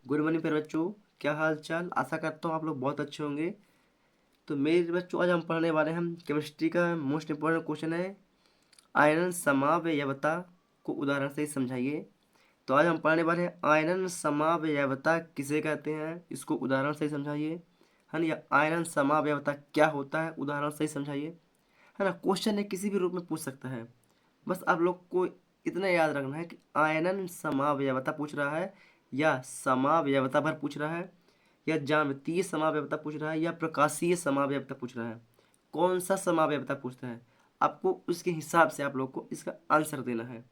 Good morning प्यारे बच्चों, क्या हाल चाल। आशा करता हूँ आप लोग बहुत अच्छे होंगे। तो मेरे बच्चों आज हम पढ़ने वाले हैं केमिस्ट्री का मोस्ट इम्पोर्टेंट क्वेश्चन है आयरन समावयवता को उदाहरण से ही समझाइए। तो आज हम पढ़ने वाले हैं आयरन समावयवता किसे कहते हैं, इसको उदाहरण से ही समझाइए, है ना। या आयरन समावयवता क्या होता है, उदाहरण से ही समझाइए, है ना। क्वेश्चन है किसी भी रूप में पूछ सकता है। बस आप लोग को इतना याद रखना है कि आयनन समावयवता पूछ रहा है या समावयवता भर पूछ रहा है या ज्यामितीय समावयवता पूछ रहा है या प्रकाशीय समावयवता पूछ रहा है। कौन सा समावयवता पूछता है आपको उसके हिसाब से आप लोग को इसका आंसर देना है।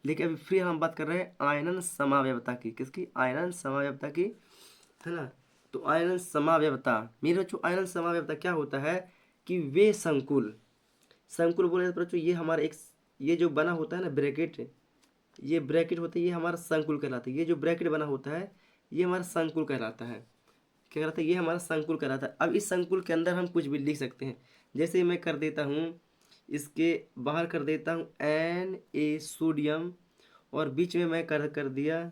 लेकिन अभी फिर हम बात कर रहे हैं आयनन समावयवता की, किसकी, आयनन समावयवता की, है ना। तो आयनन समावयवता मेरे बच्चों, आयनन समावयवता क्या होता है कि वे संकुल, संकुल बोले तो बच्चों ये हमारा एक, ये जो बना होता है ना ब्रैकेट, ये ब्रैकेट होता है, ये हमारा संकुल कहलाता है। ये जो ब्रैकेट बना होता है ये हमारा संकुल कहलाता है। क्या कहलाता है, ये हमारा संकुल कहलाता है। अब इस संकुल के अंदर हम कुछ भी लिख सकते हैं। जैसे मैं कर देता हूँ, इसके बाहर कर देता हूँ Na सोडियम और बीच में मैं कर दिया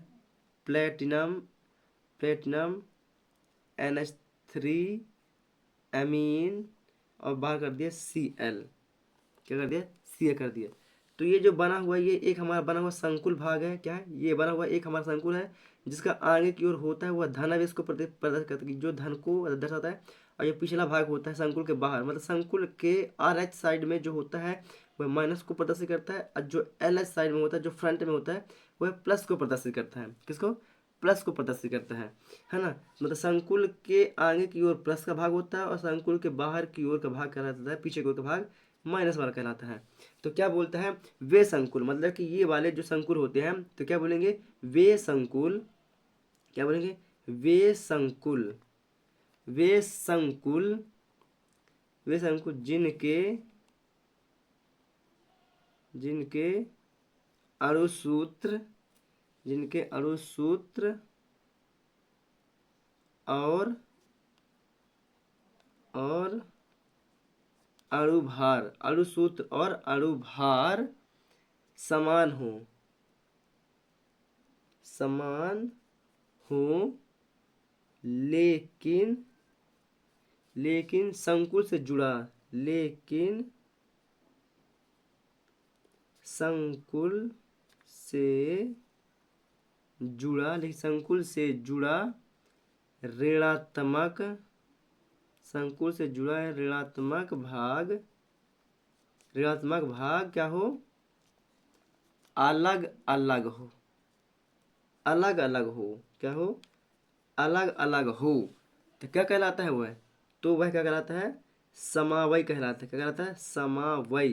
प्लेटिनम, प्लेटिनम NH3 एमीन और बाहर कर दिया Cl। क्या कर दिया, Cl कर दिया। तो ये जो बना हुआ, ये एक हमारा बना हुआ संकुल भाग है। क्या है, ये बना हुआ एक हमारा संकुल है जिसका आगे की ओर होता है वह धनावेश को प्रदर्शित करता है, जो धन को दर्शाता है। और ये पिछला भाग होता है संकुल के बाहर, मतलब संकुल के RH साइड में जो होता है वह माइनस को प्रदर्शित करता है, और जो LH साइड में होता है, जो फ्रंट में होता है, वह प्लस को प्रदर्शित करता है। किसको, प्लस को प्रदर्शित करता है ना। मतलब संकुल के आगे की ओर प्लस का भाग होता है और संकुल के बाहर की ओर का भाग कहलाता है, पीछे की ओर का भाग माइनस वाला कहलाता है। तो क्या बोलता है, वे संकुल, मतलब कि ये वाले जो संकुल होते हैं तो क्या बोलेंगे, वे संकुल। क्या बोलेंगे, वे संकुल, वे संकुल, वे संकुल जिनके, जिनके अणुसूत्र, जिनके अणुसूत्र और अणुभार, अणुसूत्र और अणुभार समान हो, समान हो, लेकिन, लेकिन संकुल से जुड़ा, लेकिन संकुल से जुड़ा, लेकिन संकुल से जुड़ा ऋणात्मक, संकुल से जुड़ा है ऋणात्मक भाग, ऋणात्मक भाग क्या हो, अलग अलग हो, अलग अलग हो। क्या हो, अलग अलग हो। तो क्या कहलाता है वह, तो वह क्या कहलाता है, समावय कहलाता है। क्या कहलाता है, समावय,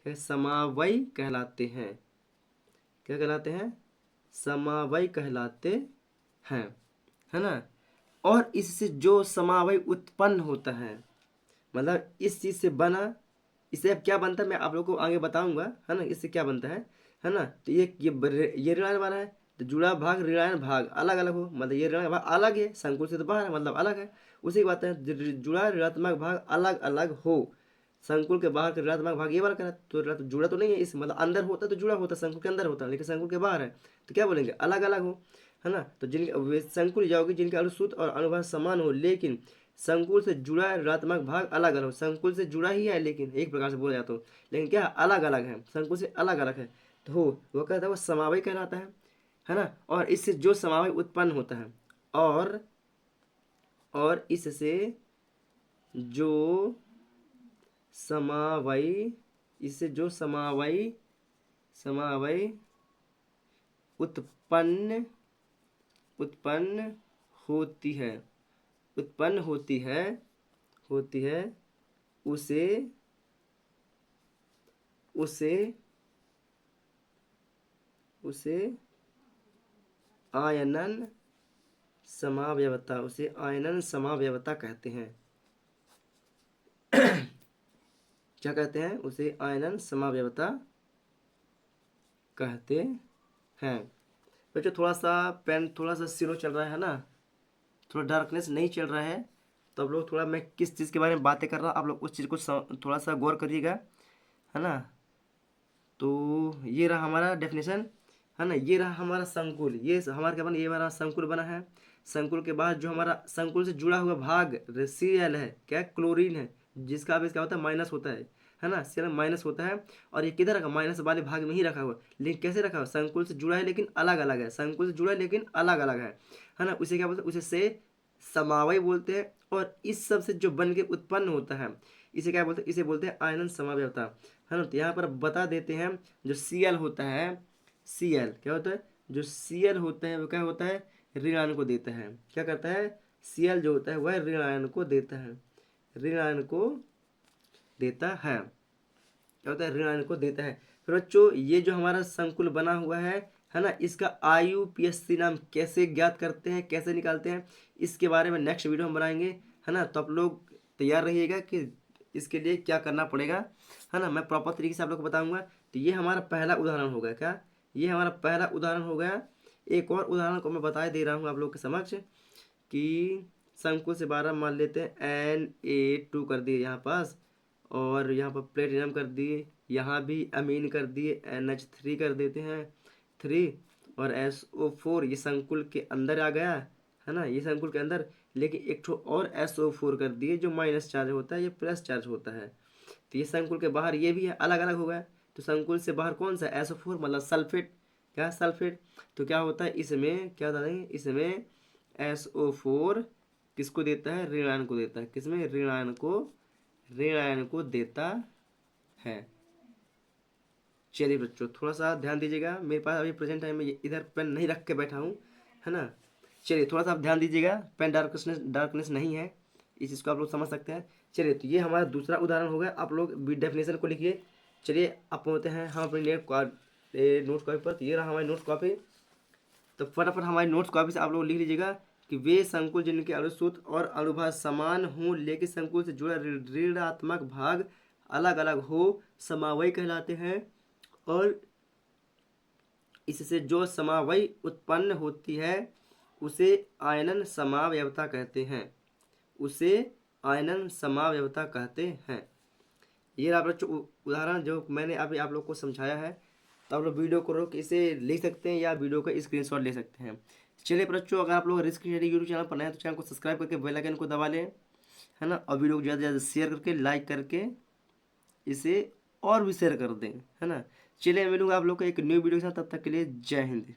समावय कहलाते हैं। क्या कहलाते हैं, समावय कहलाते हैं, है ना। और इससे जो समावय उत्पन्न होता है, मतलब इस चीज से बना, इससे अब क्या बनता है मैं आप लोग को आगे बताऊंगा, है ना। इससे क्या बनता है ना। तो ये ऋणायन वाला है, तो जुड़ा भाग ऋणायन भाग अलग अलग हो, मतलब ये ऋणायन भाग अलग है, संकुल से तो बाहर है मतलब अलग है। उसी की बात है, जुड़ा ऋणात्मक भाग अलग अलग हो, संकुल के बाहर का ऋणात्मक भाग ये वाला कहना, तो जुड़ा तो नहीं है इस, मतलब अंदर होता तो जुड़ा होता, संकुल के अंदर होता, लेकिन संकुल के बाहर है तो क्या बोलेंगे, अलग अलग हो, है ना। तो जिनके संकुल जाओगे जिनके अणुसूत्र और अणुभार समान हो, लेकिन संकुल से जुड़ा ऋणात्मक भाग अलग अलग हो। संकुल से जुड़ा ही है लेकिन एक प्रकार से बोला जाता हो, लेकिन क्या अलग अलग है, संकुल से अलग अलग है, तो हो वो कहता है वो समावय कहलाता है ना। और इससे जो समावय उत्पन्न होता है, और इससे जो समावय, इससे जो समावय, समावय उत्पन्न, उत्पन्न होती है, उत्पन्न होती है, होती है, उसे, उसे, उसे आयनन समावयवता, उसे आयनन समावयवता कहते हैं। क्या कहते हैं, उसे आयनन समावयवता कहते हैं। बच्चों थोड़ा सा पेन थोड़ा सा स्लो चल रहा है ना, थोड़ा डार्कनेस नहीं चल रहा है, तो आप लोग थोड़ा, मैं किस चीज़ के बारे में बातें कर रहा हूँ आप लोग उस चीज़ को थोड़ा सा गौर करिएगा, है ना। तो ये रहा हमारा डेफिनेशन, है ना। ये रहा हमारा संकुल, ये हमारा क्या बना, ये हमारा संकुल बना है। संकुल के बाद जो हमारा संकुल से जुड़ा हुआ भाग Cl है, क्या क्लोरीन है, जिसका बेस क्या होता है माइनस होता है ना, Cl माइनस होता है। और ये किधर रखा, माइनस वाले भाग में ही रखा हुआ, लेकिन कैसे रखा हुआ, संकुल से जुड़ा है लेकिन अलग अलग है, संकुल से जुड़ा है लेकिन अलग अलग है ना। उसे क्या बोलते हैं, उसे से समावय बोलते हैं। और इस सब से जो बन के उत्पन्न होता है इसे क्या बोलते हैं, इसे बोलते हैं आयनन समावयवता, है ना। तो यहाँ पर बता देते हैं जो Cl होता है, Cl क्या होता है, जो Cl होता है वो क्या होता है, ऋण आयन को देता है। क्या करता है, Cl जो होता है वह ऋण आयन को देता है, ऋण आयन को देता है, क्या होता है, ऋण आयन को देता है। फिर बच्चों ये जो हमारा संकुल बना हुआ है ना, इसका IUPAC नाम कैसे ज्ञात करते हैं, कैसे निकालते हैं, इसके बारे में नेक्स्ट वीडियो हम बनाएंगे, है ना। तो आप लोग तैयार रहिएगा कि इसके लिए क्या करना पड़ेगा, है ना। मैं प्रॉपर तरीके से आप लोग को बताऊंगा। तो ये हमारा पहला उदाहरण हो गया, क्या, ये हमारा पहला उदाहरण हो गया। एक और उदाहरण को मैं बता दे रहा हूँ आप लोग के समक्ष कि संकुल से 12 मान लेते हैं Na2 कर दिए यहाँ पास, और यहाँ पर प्लेटिनम कर दिए, यहाँ भी अमीन कर दिए, NH3 कर देते हैं 3, और SO4 ये संकुल के अंदर आ गया, है ना, ये संकुल के अंदर। लेकिन एक ठो और SO4 कर दिए जो माइनस चार्ज होता है, ये प्लस चार्ज होता है। तो ये संकुल के बाहर ये भी है, अलग अलग हो गया। तो संकुल से बाहर कौन सा, SO4 मतलब सल्फेट, क्या सल्फेट। तो क्या होता है इसमें, क्या होता है इसमें SO4 किसको देता है, ऋण आयन को देता है, किसमें, ऋण आयन को देता है। चलिए बच्चों थोड़ा सा ध्यान दीजिएगा, मेरे पास अभी प्रेजेंट टाइम में इधर पेन नहीं रख के बैठा हूँ, है ना। चलिए थोड़ा सा आप ध्यान दीजिएगा, पेन डार्कनेस नहीं है, इस चीज़ को आप लोग समझ सकते हैं। चलिए तो ये हमारा दूसरा उदाहरण हो गया, आप लोग डेफिनेशन को लिखिए। चलिए आप होते हैं हम अपनी नोट कॉपी पर। तो ये रहा हमारी नोट कॉपी। तो फटाफट हमारी नोट्स कॉपी से आप लोग लिख लीजिएगा कि वे संकुल जिनके अनुसूत्र और अनुभाग समान हों लेकिन संकुल से जुड़ा ऋणात्मक भाग अलग अलग हो समावयी कहलाते हैं। और इससे जो समावयी उत्पन्न होती है उसे आयनन समावयवता कहते हैं, उसे आयनन समावयवता कहते हैं। ये आप लोग उदाहरण जो मैंने अभी आप लोग को समझाया है, तो आप लोग वीडियो को रोक इसे लिख सकते हैं या वीडियो का स्क्रीनशॉट ले सकते हैं। चलिए बच्चों अगर आप लोग रिस्क स्टडी यूट्यूब चैनल पर नए हैं तो चैनल को सब्सक्राइब करके बेल आइकन को दबा लें, है ना। और वीडियो को ज़्यादा से ज़्यादा शेयर करके लाइक करके इसे और भी शेयर कर दें, है ना। चलिए मैं मिलूंगा आप लोग को एक न्यू वीडियो के साथ, तब तक के लिए जय हिंद।